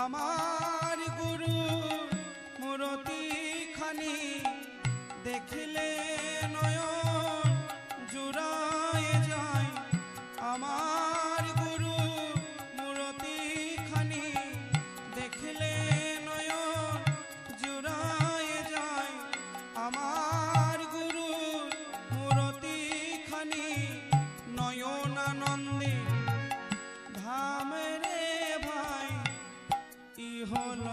আমার গুরু মূরতি খানি দেখিলে নয়ন জুড়ায় যায়। আমার গুরু মূরতি খানি দেখিলে নয়ন জুড়ায় যায়। আমার গুরু মূরতি খানি নয়নানন্দে ধাম রে ভাই ইহল